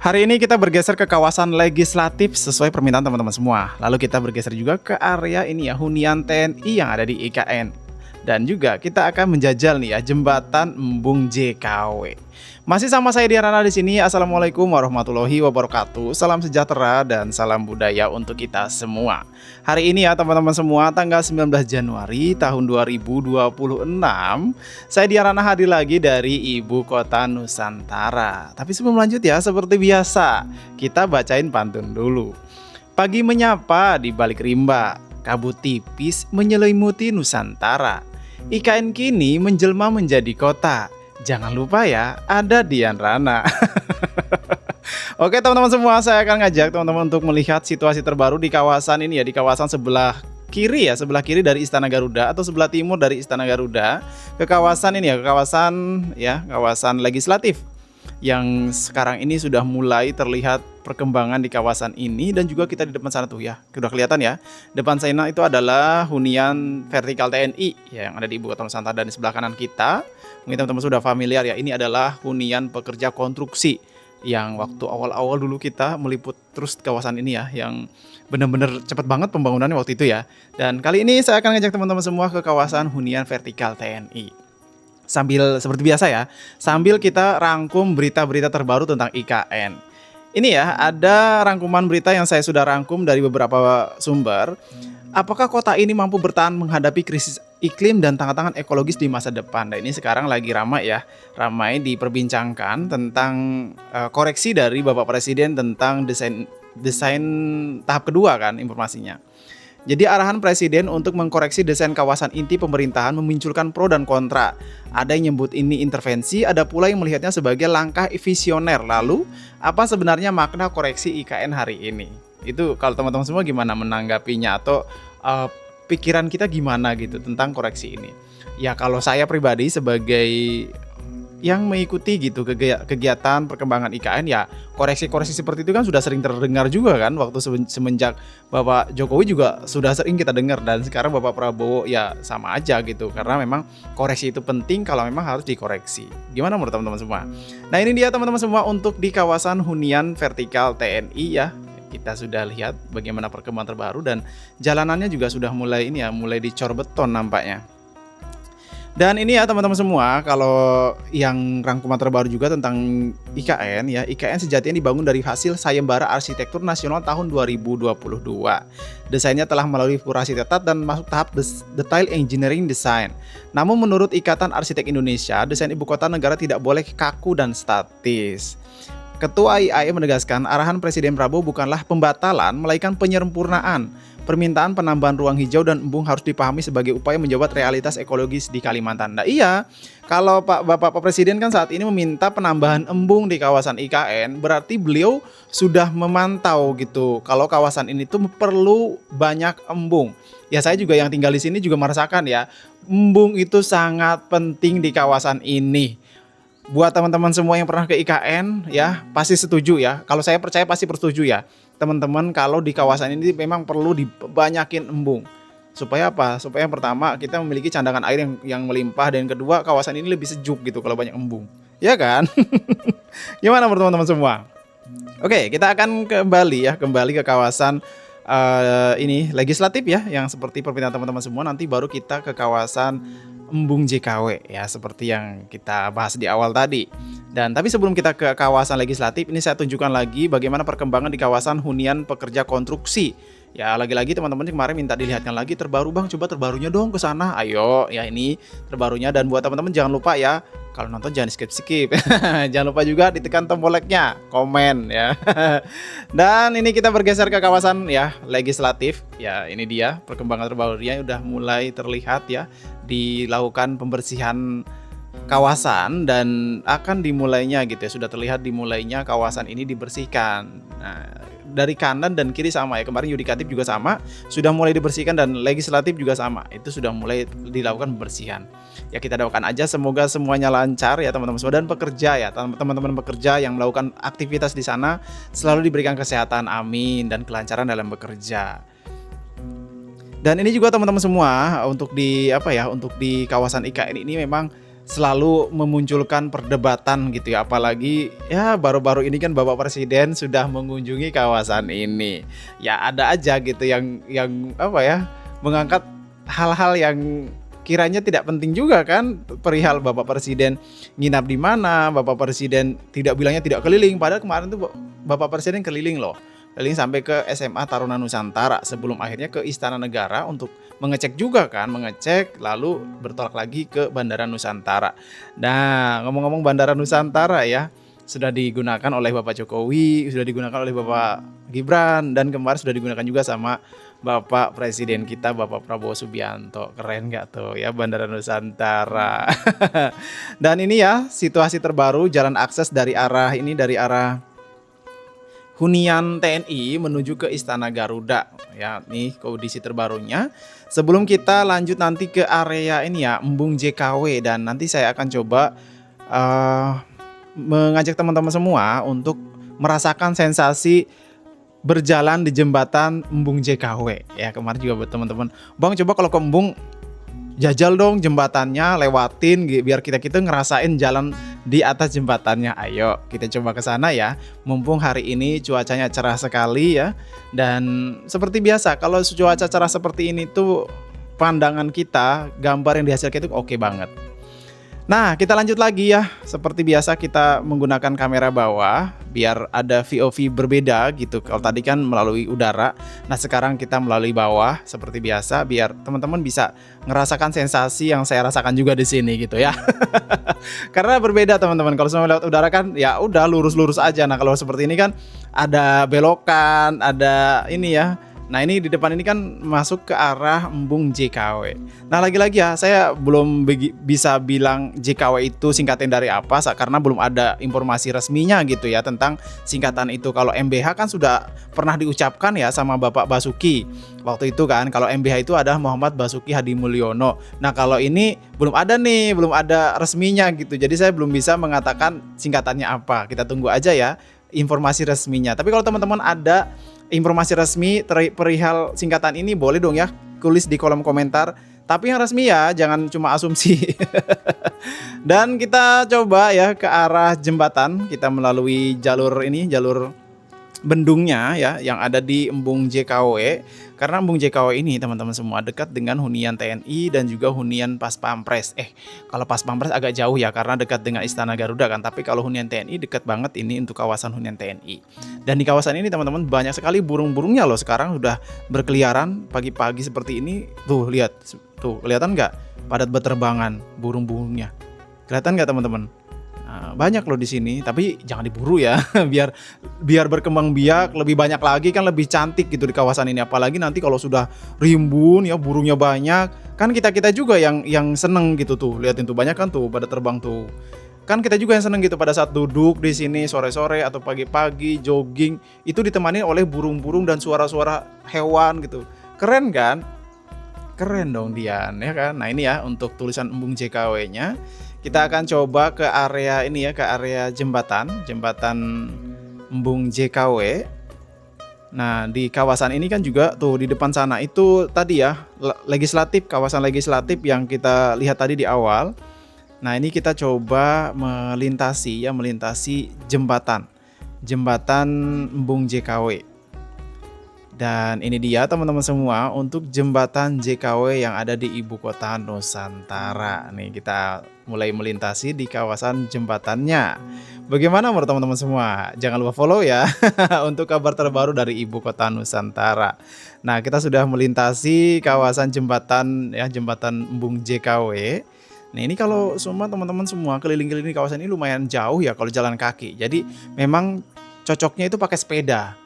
Hari ini kita bergeser ke kawasan legislatif sesuai permintaan teman-teman semua. Lalu kita bergeser juga ke area ini ya, hunian TNI yang ada di IKN. Dan juga kita akan menjajal nih ya jembatan Embung JKW. Masih sama saya Diarana di sini. Assalamualaikum warahmatullahi wabarakatuh. Salam sejahtera dan salam budaya untuk kita semua. Hari ini ya teman-teman semua, tanggal 19 Januari tahun 2026, saya Diarana hadir lagi dari ibu kota Nusantara. Tapi sebelum lanjut ya, seperti biasa, kita bacain pantun dulu. Pagi menyapa di balik rimba, kabut tipis menyelimuti Nusantara. IKN kini menjelma menjadi kota. Jangan lupa ya, ada Dian Rana. Oke teman-teman semua, saya akan ngajak teman-teman untuk melihat situasi terbaru di kawasan ini ya, di kawasan sebelah kiri ya, sebelah kiri dari Istana Garuda atau sebelah timur dari Istana Garuda ke kawasan ini ya, kawasan legislatif yang sekarang ini sudah mulai terlihat perkembangan di kawasan ini. Dan juga kita di depan sana tuh ya, sudah kelihatan ya, depan sana itu adalah hunian vertikal TNI ya, yang ada di Ibu Kota Nusantara. Dan di sebelah kanan kita, mungkin teman-teman sudah familiar ya, ini adalah hunian pekerja konstruksi yang waktu awal-awal dulu kita meliput terus kawasan ini ya, yang benar-benar cepat banget pembangunannya waktu itu ya. Dan kali ini saya akan ngajak teman-teman semua ke kawasan hunian vertikal TNI. Sambil seperti biasa ya, sambil kita rangkum berita-berita terbaru tentang IKN. Ini ya, ada rangkuman berita yang saya sudah rangkum dari beberapa sumber. Apakah kota ini mampu bertahan menghadapi krisis iklim dan tantangan ekologis di masa depan? Nah, ini sekarang lagi ramai ya, ramai diperbincangkan tentang koreksi dari Bapak Presiden tentang desain tahap kedua kan informasinya. Jadi arahan Presiden untuk mengkoreksi desain kawasan inti pemerintahan memunculkan pro dan kontra. Ada yang nyebut ini intervensi, ada pula yang melihatnya sebagai langkah visioner. Lalu, apa sebenarnya makna koreksi IKN hari ini? Itu kalau teman-teman semua gimana menanggapinya, atau pikiran kita gimana gitu tentang koreksi ini? Ya kalau saya pribadi sebagai yang mengikuti gitu kegiatan perkembangan IKN ya, koreksi-koreksi seperti itu kan sudah sering terdengar juga kan, waktu semenjak Bapak Jokowi juga sudah sering kita dengar, dan sekarang Bapak Prabowo ya sama aja gitu, karena memang koreksi itu penting kalau memang harus dikoreksi. Gimana menurut teman-teman semua? Nah ini dia teman-teman semua untuk di kawasan hunian vertikal TNI ya. Kita sudah lihat bagaimana perkembangan terbaru, dan jalanannya juga sudah mulai ini ya, mulai dicor beton nampaknya. Dan ini ya teman-teman semua, kalau yang rangkuman terbaru juga tentang IKN ya, IKN sejatinya dibangun dari hasil sayembara arsitektur nasional tahun 2022. Desainnya telah melalui kurasi ketat dan masuk tahap detail engineering design. Namun menurut Ikatan Arsitek Indonesia, desain ibu kota negara tidak boleh kaku dan statis. Ketua IAI menegaskan arahan Presiden Prabowo bukanlah pembatalan, melainkan penyempurnaan. Permintaan penambahan ruang hijau dan embung harus dipahami sebagai upaya menjawab realitas ekologis di Kalimantan. Nah iya, kalau Bapak Presiden kan saat ini meminta penambahan embung di kawasan IKN, berarti beliau sudah memantau gitu kalau kawasan ini tuh perlu banyak embung. Ya saya juga yang tinggal di sini juga merasakan ya, embung itu sangat penting di kawasan ini. Buat teman-teman semua yang pernah ke IKN ya, pasti setuju ya. Kalau saya percaya pasti setuju ya, teman-teman, kalau di kawasan ini memang perlu dibanyakin embung. Supaya apa? Supaya yang pertama kita memiliki cadangan air yang melimpah, dan yang kedua kawasan ini lebih sejuk gitu kalau banyak embung. Ya kan? Gimana menurut teman-teman semua? Oke, kita akan kembali ke kawasan ini legislatif ya, yang seperti permintaan teman-teman semua. Nanti baru kita ke kawasan Embung JKW ya, seperti yang kita bahas di awal tadi. Dan tapi sebelum kita ke kawasan legislatif, ini saya tunjukkan lagi bagaimana perkembangan di kawasan hunian pekerja konstruksi. Ya lagi-lagi teman-teman kemarin minta dilihatkan lagi terbaru bang, coba terbarunya dong ke sana. Ayo ya, ini terbarunya. Dan buat teman-teman jangan lupa ya, kalau nonton jangan skip. Jangan lupa juga ditekan tombol like-nya, komen ya. Dan ini kita bergeser ke kawasan ya legislatif. Ya ini dia perkembangan terbarunya, udah mulai terlihat ya, dilakukan pembersihan kawasan dan akan dimulainya gitu ya, sudah terlihat dimulainya kawasan ini dibersihkan. Nah, dari kanan dan kiri sama ya, kemarin yudikatif juga sama, sudah mulai dibersihkan, dan legislatif juga sama, itu sudah mulai dilakukan pembersihan. Ya kita doakan aja semoga semuanya lancar ya teman-teman semua, dan pekerja ya, teman-teman pekerja yang melakukan aktivitas di sana selalu diberikan kesehatan, amin, dan kelancaran dalam bekerja. Dan ini juga teman-teman semua, untuk di kawasan IKN ini memang selalu memunculkan perdebatan gitu ya, apalagi ya baru-baru ini kan Bapak Presiden sudah mengunjungi kawasan ini. Ya ada aja gitu yang apa ya, mengangkat hal-hal yang kiranya tidak penting juga kan, perihal Bapak Presiden nginap di mana, Bapak Presiden bilangnya tidak keliling, padahal kemarin tuh Bapak Presiden keliling loh. Keliling sampai ke SMA Taruna Nusantara sebelum akhirnya ke Istana Negara untuk mengecek juga kan, mengecek lalu bertolak lagi ke Bandara Nusantara. Nah, ngomong-ngomong Bandara Nusantara ya, sudah digunakan oleh Bapak Jokowi, sudah digunakan oleh Bapak Gibran, dan kemarin sudah digunakan juga sama Bapak Presiden kita, Bapak Prabowo Subianto. Keren nggak tuh ya Bandara Nusantara. Dan ini ya situasi terbaru, jalan akses dari arah hunian TNI menuju ke Istana Garuda ya, nih kondisi terbarunya. Sebelum kita lanjut nanti ke area ini ya, Embung JKW, dan nanti saya akan coba mengajak teman-teman semua untuk merasakan sensasi berjalan di jembatan Embung JKW ya. Kemarin juga buat teman-teman, Bang coba kalau ke Embung jajal dong jembatannya, lewatin biar kita ngerasain jalan di atas jembatannya. Ayo kita coba ke sana ya. Mumpung hari ini cuacanya cerah sekali ya. Dan seperti biasa kalau cuaca cerah seperti ini tuh pandangan kita, gambar yang dihasilkan itu oke banget. Nah, kita lanjut lagi ya. Seperti biasa kita menggunakan kamera bawah biar ada VOV berbeda gitu. Kalau tadi kan melalui udara, nah sekarang kita melalui bawah seperti biasa biar teman-teman bisa ngerasakan sensasi yang saya rasakan juga di sini gitu ya. Karena berbeda teman-teman. Kalau semua lewat udara kan ya udah lurus-lurus aja. Nah, kalau seperti ini kan ada belokan, ada ini ya. Nah, ini di depan ini kan masuk ke arah Embung JKW. Nah, lagi-lagi ya, saya belum bisa bilang JKW itu singkatan dari apa, karena belum ada informasi resminya gitu ya tentang singkatan itu. Kalau MBH kan sudah pernah diucapkan ya sama Bapak Basuki waktu itu kan. Kalau MBH itu adalah Muhammad Basuki Hadi Mulyono. Nah, kalau ini belum ada resminya gitu. Jadi saya belum bisa mengatakan singkatannya apa. Kita tunggu aja ya informasi resminya. Tapi kalau teman-teman ada informasi resmi perihal singkatan ini, boleh dong ya tulis di kolom komentar. Tapi yang resmi ya, jangan cuma asumsi. Dan kita coba ya ke arah jembatan. Kita melalui jalur bendungnya ya yang ada di Embung JKW. Karena Embung JKW ini teman-teman semua dekat dengan hunian TNI dan juga hunian Pas Pampres. Kalau Pas Pampres agak jauh ya karena dekat dengan Istana Garuda kan. Tapi kalau hunian TNI dekat banget ini untuk kawasan hunian TNI. Dan di kawasan ini teman-teman banyak sekali burung-burungnya loh. Sekarang sudah berkeliaran pagi-pagi seperti ini. Tuh lihat, tuh kelihatan nggak padat berterbangan burung-burungnya? Kelihatan nggak teman-teman? Banyak loh di sini, tapi jangan diburu ya. biar berkembang biak lebih banyak lagi kan lebih cantik gitu di kawasan ini. Apalagi nanti kalau sudah rimbun ya burungnya banyak, kan kita juga yang seneng gitu tuh. Lihatin tuh banyak kan tuh pada terbang tuh. Kan kita juga yang seneng gitu pada saat duduk di sini sore-sore atau pagi-pagi jogging itu ditemani oleh burung-burung dan suara-suara hewan gitu. Keren kan? Keren dong Dian ya kan. Nah, ini ya untuk tulisan Embung JKW-nya. Kita akan coba ke area ini ya, ke area jembatan Embung JKW. Nah, di kawasan ini kan juga tuh di depan sana itu tadi ya, kawasan legislatif yang kita lihat tadi di awal. Nah, ini kita coba melintasi jembatan Embung JKW. Dan ini dia teman-teman semua untuk jembatan JKW yang ada di Ibu Kota Nusantara. Nih kita mulai melintasi di kawasan jembatannya. Bagaimana menurut teman-teman semua? Jangan lupa follow ya untuk kabar terbaru dari Ibu Kota Nusantara. Nah, kita sudah melintasi kawasan jembatan Embung JKW. Nah, ini kalau semua teman-teman semua keliling-keliling kawasan ini lumayan jauh ya kalau jalan kaki. Jadi memang cocoknya itu pakai sepeda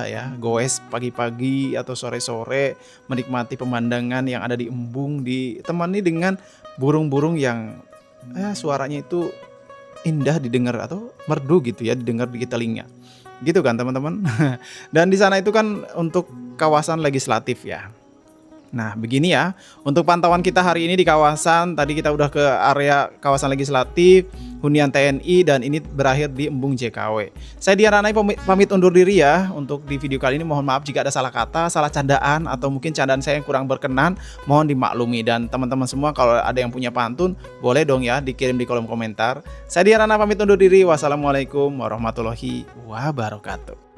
ya, goes pagi-pagi atau sore-sore menikmati pemandangan yang ada di embung ditemani dengan burung-burung yang suaranya itu indah didengar atau merdu gitu ya didengar di telinga. Gitu kan teman-teman. Dan di sana itu kan untuk kawasan legislatif ya. Nah, begini ya untuk pantauan kita hari ini di kawasan. Tadi kita udah ke area kawasan legislatif. hunian TNI dan ini berakhir di embung JKW. Saya Dian Ranai pamit undur diri ya untuk di video kali ini. Mohon maaf jika ada salah kata, salah candaan atau mungkin candaan saya yang kurang berkenan, mohon dimaklumi. Dan teman-teman semua kalau ada yang punya pantun boleh dong ya dikirim di kolom komentar. Saya Dian Ranai pamit undur diri. Wassalamualaikum warahmatullahi wabarakatuh.